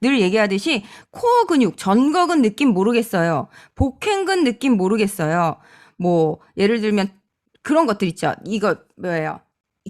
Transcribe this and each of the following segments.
늘 얘기하듯이 코어 근육, 전거근 느낌 모르겠어요. 복행근 느낌 모르겠어요. 뭐 예를 들면 그런 것들 있죠. 이거 뭐예요?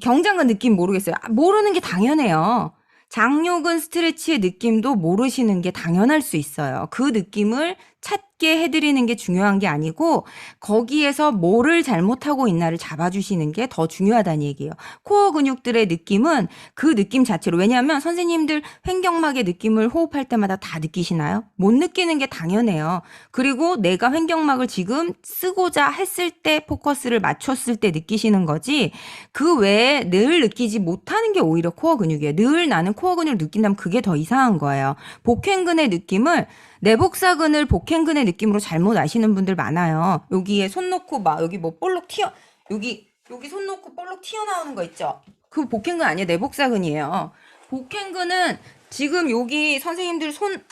경장근 느낌 모르겠어요. 모르는 게 당연해요. 장요근 스트레치의 느낌도 모르시는 게 당연할 수 있어요. 그 느낌을 찾게 해드리는 게 중요한 게 아니고 거기에서 뭐를 잘못하고 있나를 잡아주시는 게 더 중요하다는 얘기예요. 코어 근육들의 느낌은 그 느낌 자체로, 왜냐하면 선생님들 횡격막의 느낌을 호흡할 때마다 다 느끼시나요? 못 느끼는 게 당연해요. 그리고 내가 횡격막을 지금 쓰고자 했을 때 포커스를 맞췄을 때 느끼시는 거지, 그 외에 늘 느끼지 못하는 게 오히려 코어 근육이에요. 늘 나는 코어 근육을 느낀다면 그게 더 이상한 거예요. 복행근의 느낌을, 내복사근을 복행근의 느낌으로 잘못 아시는 분들 많아요. 여기에 손 놓고 막 여기 뭐 볼록 튀어, 여기 손 놓고 볼록 튀어나오는 거 있죠? 그 복행근 아니에요. 내복사근이에요. 복행근은 지금 여기 선생님들 손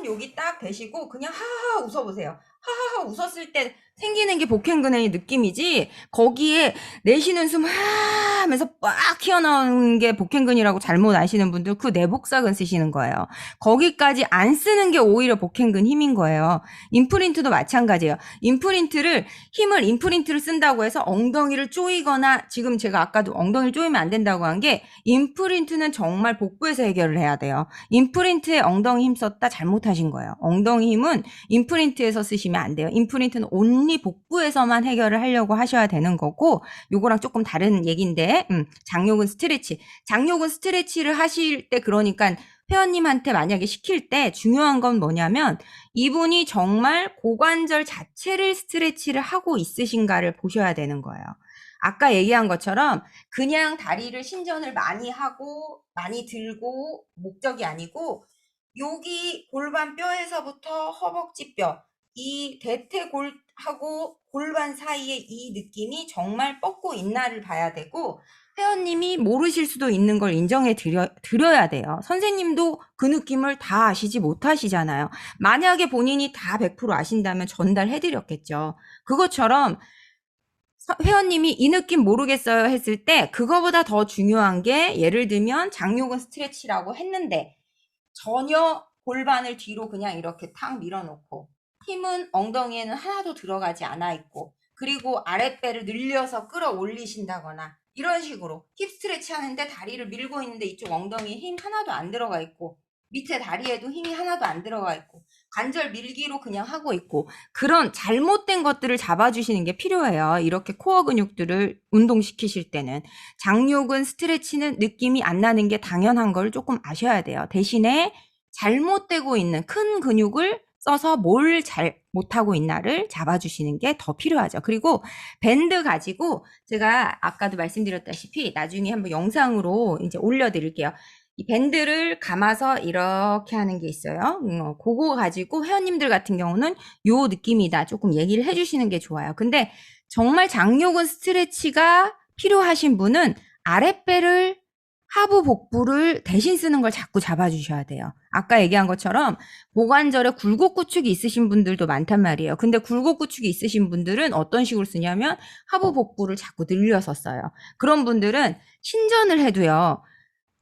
여기 딱 대시고 그냥 하하하 웃어보세요. 하하하 웃었을 때 생기는 게 복행근의 느낌이지, 거기에 내쉬는 숨 하 하면서 빡 튀어나오는 게 복행근이라고 잘못 아시는 분들 그 내복사근 쓰시는 거예요. 거기까지 안 쓰는 게 오히려 복행근 힘인 거예요. 인프린트도 마찬가지예요. 인프린트를 쓴다고 해서 엉덩이를 조이거나, 지금 제가 아까도 엉덩이를 조이면 안 된다고 한 게, 인프린트는 정말 복부에서 해결을 해야 돼요. 인프린트에 엉덩이 힘 썼다 잘못하신 거예요. 엉덩이 힘은 인프린트에서 쓰시면 안 돼요. 인프린트는 온리 복부에서만 해결을 하려고 하셔야 되는 거고, 요거랑 조금 다른 얘기인데, 장요근 스트레치를 하실 때, 그러니까 회원님한테 만약에 시킬 때 중요한 건 뭐냐면, 이분이 정말 고관절 자체를 스트레치를 하고 있으신가를 보셔야 되는 거예요. 아까 얘기한 것처럼 그냥 다리를 신전을 많이 하고 많이 들고 목적이 아니고, 여기 골반 뼈에서부터 허벅지 뼈, 이 대퇴골하고 골반 사이에 이 느낌이 정말 뻗고 있나를 봐야 되고, 회원님이 모르실 수도 있는 걸 인정해 드려야 돼요. 선생님도 그 느낌을 다 아시지 못하시잖아요. 만약에 본인이 다 100% 아신다면 전달해 드렸겠죠. 그것처럼 회원님이 이 느낌 모르겠어요 했을 때, 그거보다 더 중요한 게, 예를 들면 장요근 스트레치라고 했는데 전혀 골반을 뒤로 그냥 이렇게 탁 밀어놓고 힘은 엉덩이에는 하나도 들어가지 않아 있고, 그리고 아랫배를 늘려서 끌어올리신다거나 이런 식으로 힙 스트레치 하는데 다리를 밀고 있는데 이쪽 엉덩이에 힘 하나도 안 들어가 있고, 밑에 다리에도 힘이 하나도 안 들어가 있고, 관절 밀기로 그냥 하고 있고, 그런 잘못된 것들을 잡아주시는 게 필요해요. 이렇게 코어 근육들을 운동시키실 때는. 장요근 스트레치는 느낌이 안 나는 게 당연한 걸 조금 아셔야 돼요. 대신에 잘못되고 있는 큰 근육을 써서 뭘 잘 못하고 있나를 잡아주시는 게 더 필요하죠. 그리고 밴드 가지고 제가 아까도 말씀드렸다시피 나중에 한번 영상으로 이제 올려드릴게요. 이 밴드를 감아서 이렇게 하는 게 있어요. 그거 가지고 회원님들 같은 경우는 요 느낌이다 조금 얘기를 해주시는 게 좋아요. 근데 정말 장요근 스트레치가 필요하신 분은 아랫배를, 하부 복부를 대신 쓰는 걸 자꾸 잡아주셔야 돼요. 아까 얘기한 것처럼 고관절에 굴곡구축이 있으신 분들도 많단 말이에요. 근데 굴곡구축이 있으신 분들은 어떤 식으로 쓰냐면 하부 복부를 자꾸 늘려서 써요. 그런 분들은 신전을 해도요,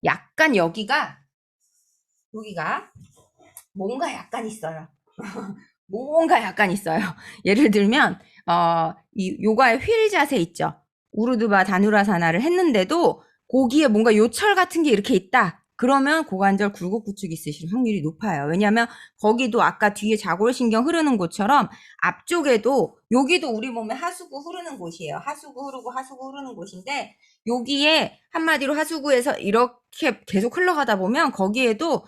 약간 여기가 뭔가 약간 있어요. 뭔가 약간 있어요. 예를 들면 이 요가의 휠 자세 있죠. 우르드바 다누라사나를 했는데도 거기에 뭔가 요철 같은 게 이렇게 있다. 그러면 고관절 굴곡구축이 있으실 확률이 높아요. 왜냐하면 거기도 아까 뒤에 자골신경 흐르는 곳처럼 앞쪽에도, 여기도 우리 몸에 하수구 흐르는 곳이에요. 하수구 흐르는 곳인데, 여기에 한마디로 하수구에서 이렇게 계속 흘러가다 보면 거기에도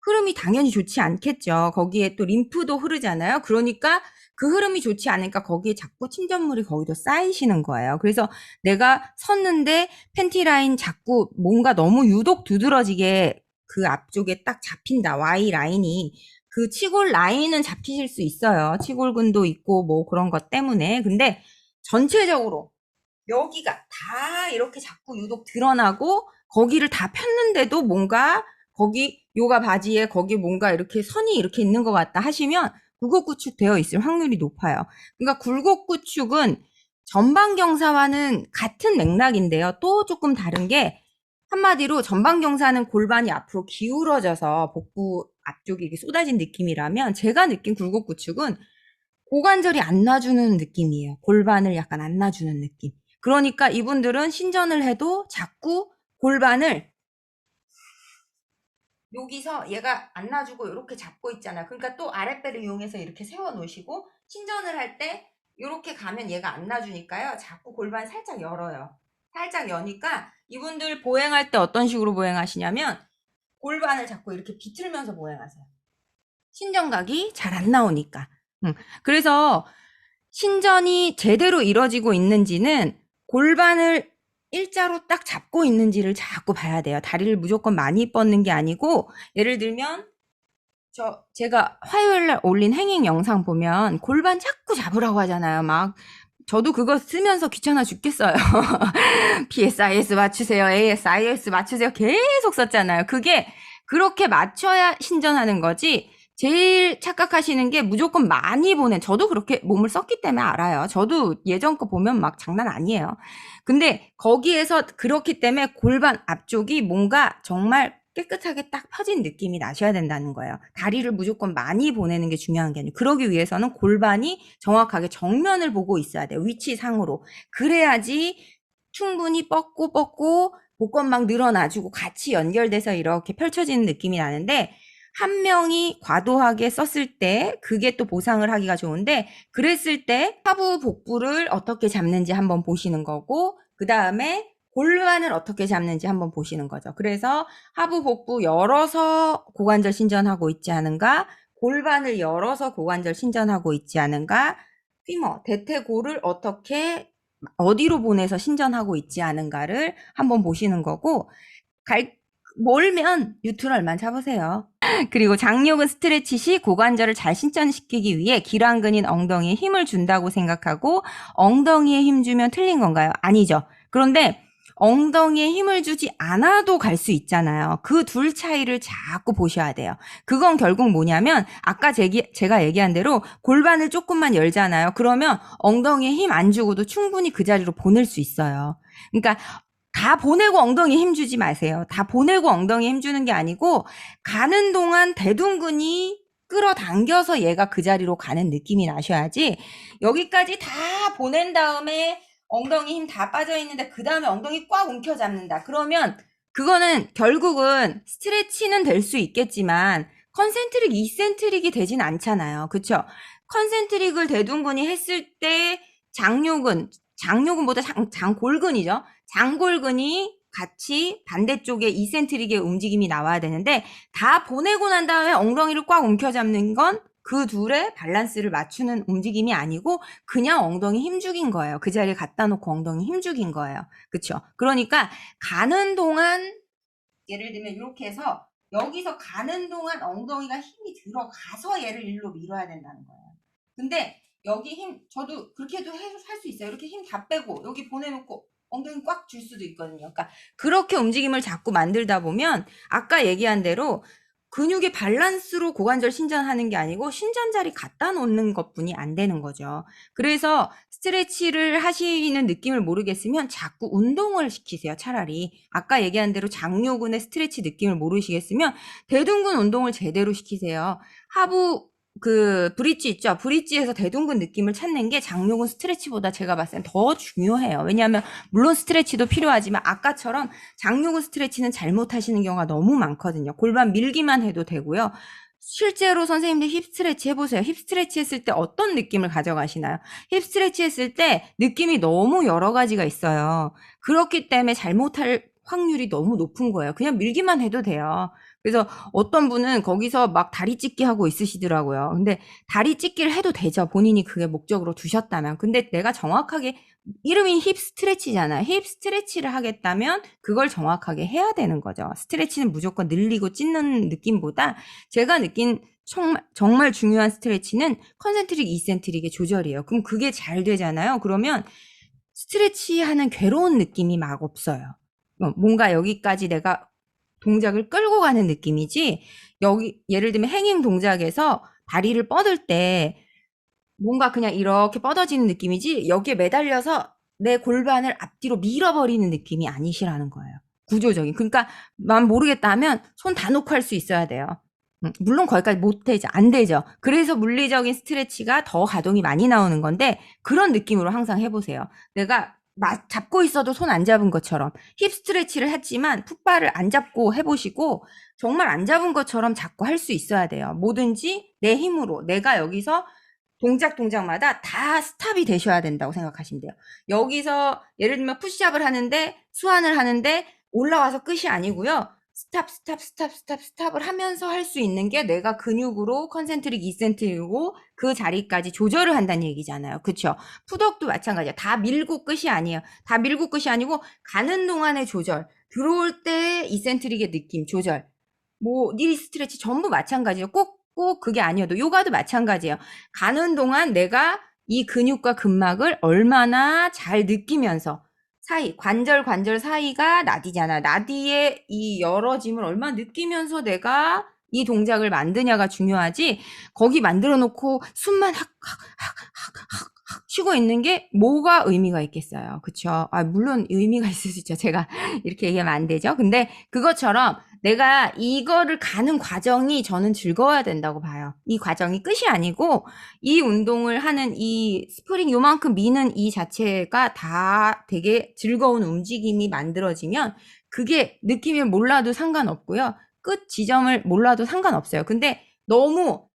흐름이 당연히 좋지 않겠죠. 거기에 또 림프도 흐르잖아요. 그러니까 그 흐름이 좋지 않으니까 거기에 자꾸 침전물이 거기도 쌓이시는 거예요. 그래서 내가 섰는데 팬티 라인 자꾸 뭔가 너무 유독 두드러지게 그 앞쪽에 딱 잡힌다. Y 라인이. 그 치골 라인은 잡히실 수 있어요. 치골근도 있고 뭐 그런 것 때문에. 근데 전체적으로 여기가 다 이렇게 자꾸 유독 드러나고 거기를 다 폈는데도 뭔가 거기 요가 바지에 거기 뭔가 이렇게 선이 이렇게 있는 것 같다 하시면 굴곡구축 되어 있을 확률이 높아요. 그러니까 굴곡구축은 전방경사와는 같은 맥락인데요. 또 조금 다른 게, 한마디로 전방경사는 골반이 앞으로 기울어져서 복부 앞쪽이 이렇게 쏟아진 느낌이라면 제가 느낀 굴곡구축은 고관절이 안 놔주는 느낌이에요. 골반을 약간 안 놔주는 느낌. 그러니까 이분들은 신전을 해도 자꾸 골반을 여기서 얘가 안 놔주고 이렇게 잡고 있잖아요. 그러니까 또 아랫배를 이용해서 이렇게 세워 놓으시고 신전을 할 때 이렇게 가면 얘가 안 놔주니까요. 자꾸 골반 살짝 열어요. 살짝 여니까 이분들 보행할 때 어떤 식으로 보행하시냐면 골반을 자꾸 이렇게 비틀면서 보행하세요. 신전각이 잘 안 나오니까. 그래서 신전이 제대로 이루어지고 있는지는 골반을 일자로 딱 잡고 있는지를 자꾸 봐야 돼요. 다리를 무조건 많이 뻗는 게 아니고, 예를 들면 제가 화요일날 올린 행잉 영상 보면 골반 자꾸 잡으라고 하잖아요. 막 저도 그거 쓰면서 귀찮아 죽겠어요. PSIS 맞추세요. ASIS 맞추세요. 계속 썼잖아요. 그게 그렇게 맞춰야 신전하는 거지. 제일 착각하시는 게 무조건 많이 저도 그렇게 몸을 썼기 때문에 알아요. 저도 예전 거 보면 막 장난 아니에요. 근데 거기에서 그렇기 때문에 골반 앞쪽이 뭔가 정말 깨끗하게 딱 펴진 느낌이 나셔야 된다는 거예요. 다리를 무조건 많이 보내는 게 중요한 게 아니에요. 그러기 위해서는 골반이 정확하게 정면을 보고 있어야 돼요. 위치상으로. 그래야지 충분히 뻗고 복근막 늘어나주고 같이 연결돼서 이렇게 펼쳐지는 느낌이 나는데, 한 명이 과도하게 썼을 때 그게 또 보상을 하기가 좋은데, 그랬을 때 하부 복부를 어떻게 잡는지 한번 보시는 거고, 그 다음에 골반을 어떻게 잡는지 한번 보시는 거죠. 그래서 하부 복부 열어서 고관절 신전하고 있지 않은가, 골반을 열어서 고관절 신전하고 있지 않은가, 피머, 대퇴골을 어디로 보내서 신전하고 있지 않은가를 한번 보시는 거고, 몰면 뉴트럴만 잡으세요. 그리고 장요근 스트레치 시 고관절을 잘 신전시키기 위해 기랑근인 엉덩이에 힘을 준다고 생각하고 엉덩이에 힘 주면 틀린 건가요? 아니죠. 그런데 엉덩이에 힘을 주지 않아도 갈 수 있잖아요. 그 둘 차이를 자꾸 보셔야 돼요. 그건 결국 뭐냐면 아까 제가 얘기한 대로 골반을 조금만 열잖아요. 그러면 엉덩이에 힘 안 주고도 충분히 그 자리로 보낼 수 있어요. 그러니까 다 보내고 엉덩이에 힘 주지 마세요. 다 보내고 엉덩이에 힘 주는 게 아니고 가는 동안 대둔근이 끌어당겨서 얘가 그 자리로 가는 느낌이 나셔야지, 여기까지 다 보낸 다음에 엉덩이 힘 다 빠져 있는데 그 다음에 엉덩이 꽉 움켜 잡는다. 그러면 그거는 결국은 스트레치는 될 수 있겠지만 컨센트릭, 이센트릭이 되진 않잖아요. 그쵸? 컨센트릭을 대둔근이 했을 때 장요근보다 장골근이죠. 장골근이 같이 반대쪽에 이센트릭의 움직임이 나와야 되는데, 다 보내고 난 다음에 엉덩이를 꽉 움켜잡는 건 그 둘의 밸런스를 맞추는 움직임이 아니고 그냥 엉덩이 힘 죽인 거예요. 그 자리에 갖다 놓고 엉덩이 힘 죽인 거예요. 그쵸? 그러니까 가는 동안, 예를 들면 이렇게 해서 여기서 가는 동안 엉덩이가 힘이 들어가서 얘를 일로 밀어야 된다는 거예요. 근데 여기 저도 그렇게 해도 할 수 있어요. 이렇게 힘 다 빼고 여기 보내놓고 엉덩이 꽉 줄 수도 있거든요. 그러니까 그렇게 움직임을 자꾸 만들다 보면 아까 얘기한 대로 근육의 밸런스로 고관절 신전하는 게 아니고 신전 자리 갖다 놓는 것뿐이 안 되는 거죠. 그래서 스트레치를 하시는 느낌을 모르겠으면 자꾸 운동을 시키세요. 차라리 아까 얘기한 대로 장요근의 스트레치 느낌을 모르시겠으면 대둔근 운동을 제대로 시키세요. 하부 브릿지 있죠? 브릿지에서 대둔근 느낌을 찾는 게 장요근 스트레치보다 제가 봤을 땐 더 중요해요. 왜냐하면 물론 스트레치도 필요하지만 아까처럼 장요근 스트레치는 잘못하시는 경우가 너무 많거든요. 골반 밀기만 해도 되고요. 실제로 선생님들 힙 스트레치 해보세요. 힙 스트레치 했을 때 어떤 느낌을 가져가시나요? 힙 스트레치 했을 때 느낌이 너무 여러 가지가 있어요. 그렇기 때문에 잘못할 확률이 너무 높은 거예요. 그냥 밀기만 해도 돼요. 그래서 어떤 분은 거기서 막 다리 찢기 하고 있으시더라고요. 근데 다리 찢기를 해도 되죠. 본인이 그게 목적으로 두셨다면. 근데 내가 정확하게, 이름이 힙 스트레치잖아요. 힙 스트레치를 하겠다면 그걸 정확하게 해야 되는 거죠. 스트레치는 무조건 늘리고 찢는 느낌보다 제가 느낀 정말 중요한 스트레치는 컨센트릭, 이센트릭의 조절이에요. 그럼 그게 잘 되잖아요. 그러면 스트레치하는 괴로운 느낌이 막 없어요. 뭔가 여기까지 내가 동작을 끌고 가는 느낌이지, 여기 예를 들면 행잉 동작에서 다리를 뻗을 때 뭔가 그냥 이렇게 뻗어지는 느낌이지 여기에 매달려서 내 골반을 앞뒤로 밀어버리는 느낌이 아니시라는 거예요. 구조적인. 그러니까 난 모르겠다 하면 손 다 놓고 할 수 있어야 돼요. 물론 거기까지 못 되죠. 안 되죠. 그래서 물리적인 스트레치가 더 가동이 많이 나오는 건데 그런 느낌으로 항상 해보세요. 내가 잡고 있어도 손 안 잡은 것처럼 힙 스트레치를 했지만 풋발을 안 잡고 해보시고 정말 안 잡은 것처럼 잡고 할 수 있어야 돼요. 뭐든지 내 힘으로 내가 여기서 동작마다 다 스탑이 되셔야 된다고 생각하시면 돼요. 여기서 예를 들면 푸시업을 하는데 수완을 하는데 올라와서 끝이 아니고요. 스탑을 하면서 할 수 있는 게 내가 근육으로 컨센트릭, 이센트릭이고 그 자리까지 조절을 한다는 얘기잖아요. 그쵸? 푸드업도 마찬가지야. 다 밀고 끝이 아니에요. 다 밀고 끝이 아니고 가는 동안의 조절, 들어올 때 이센트릭의 느낌, 조절. 뭐 니 스트레치 전부 마찬가지예요. 꼭 그게 아니어도 요가도 마찬가지예요. 가는 동안 내가 이 근육과 근막을 얼마나 잘 느끼면서 사이, 관절 사이가 나디잖아. 나디의 이 열어짐을 얼마나 느끼면서 내가 이 동작을 만드냐가 중요하지. 거기 만들어 놓고 숨만 쉬고 있는 게 뭐가 의미가 있겠어요. 그쵸? 물론 의미가 있을 수 있죠. 제가 이렇게 얘기하면 안 되죠. 근데 그것처럼 내가 이거를 가는 과정이 저는 즐거워야 된다고 봐요. 이 과정이 끝이 아니고 이 운동을 하는 이 스프링 요만큼 미는 이 자체가 다 되게 즐거운 움직임이 만들어지면 그게 느낌을 몰라도 상관없고요. 끝 지점을 몰라도 상관없어요. 근데 너무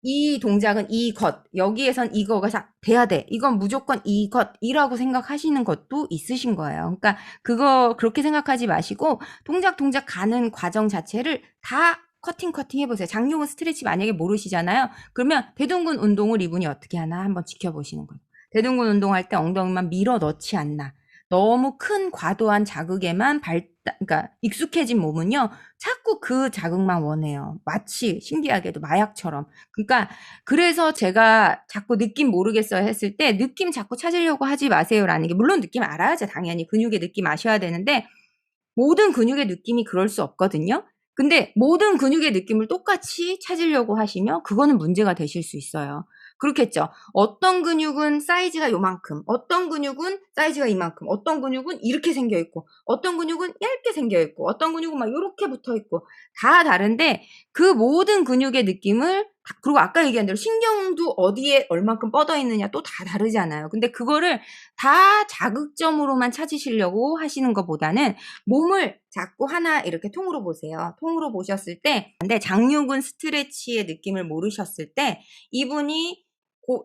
이 동작은 이것, 여기에선 이거가 돼야 돼. 이건 무조건 이것이라고 생각하시는 것도 있으신 거예요. 그러니까 그렇게 생각하지 마시고 동작 가는 과정 자체를 다 커팅 해보세요. 장요근 스트레치 만약에 모르시잖아요. 그러면 대둔근 운동을 이분이 어떻게 하나 한번 지켜보시는 거예요. 대둔근 운동할 때 엉덩이만 밀어 넣지 않나. 너무 큰 과도한 자극에만 그러니까 익숙해진 몸은요, 자꾸 그 자극만 원해요. 마치 신기하게도 마약처럼. 그러니까 그래서 제가 자꾸 느낌 모르겠어요 했을 때 느낌 자꾸 찾으려고 하지 마세요라는 게, 물론 느낌 알아야죠. 당연히 근육의 느낌 아셔야 되는데 모든 근육의 느낌이 그럴 수 없거든요. 근데 모든 근육의 느낌을 똑같이 찾으려고 하시면 그거는 문제가 되실 수 있어요. 그렇겠죠. 어떤 근육은 사이즈가 요만큼, 어떤 근육은 사이즈가 이만큼, 어떤 근육은 이렇게 생겨 있고, 어떤 근육은 얇게 생겨 있고, 어떤 근육은 막 이렇게 붙어 있고, 다 다른데 그 모든 근육의 느낌을, 그리고 아까 얘기한 대로 신경도 어디에 얼만큼 뻗어 있느냐 또 다 다르잖아요. 근데 그거를 다 자극점으로만 찾으시려고 하시는 것보다는 몸을 자꾸 하나 이렇게 통으로 보세요. 통으로 보셨을 때, 근데 장요근 스트레치의 느낌을 모르셨을 때 이분이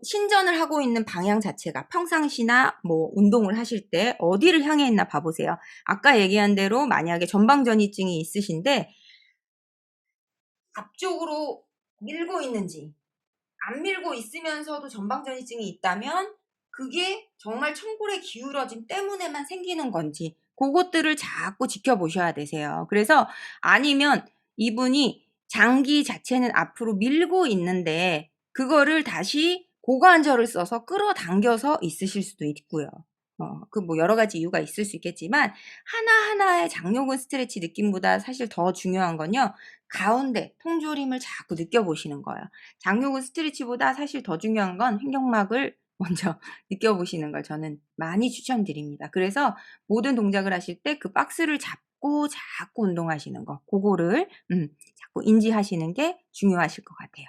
신전을 하고 있는 방향 자체가 평상시나 뭐 운동을 하실 때 어디를 향해 있나 봐보세요. 아까 얘기한 대로 만약에 전방전이증이 있으신데 앞쪽으로 밀고 있는지 안 밀고 있으면서도 전방전이증이 있다면 그게 정말 천골의 기울어짐 때문에만 생기는 건지 그것들을 자꾸 지켜보셔야 되세요. 그래서 아니면 이분이 장기 자체는 앞으로 밀고 있는데 그거를 다시 고관절을 써서 끌어당겨서 있으실 수도 있고요. 뭐 여러 가지 이유가 있을 수 있겠지만 하나하나의 장요근 스트레치 느낌보다 사실 더 중요한 건요. 가운데 통조림을 자꾸 느껴보시는 거예요. 장요근 스트레치보다 사실 더 중요한 건 횡격막을 먼저 느껴보시는 걸 저는 많이 추천드립니다. 그래서 모든 동작을 하실 때 그 박스를 잡고 자꾸 운동하시는 거, 그거를 자꾸 인지하시는 게 중요하실 것 같아요.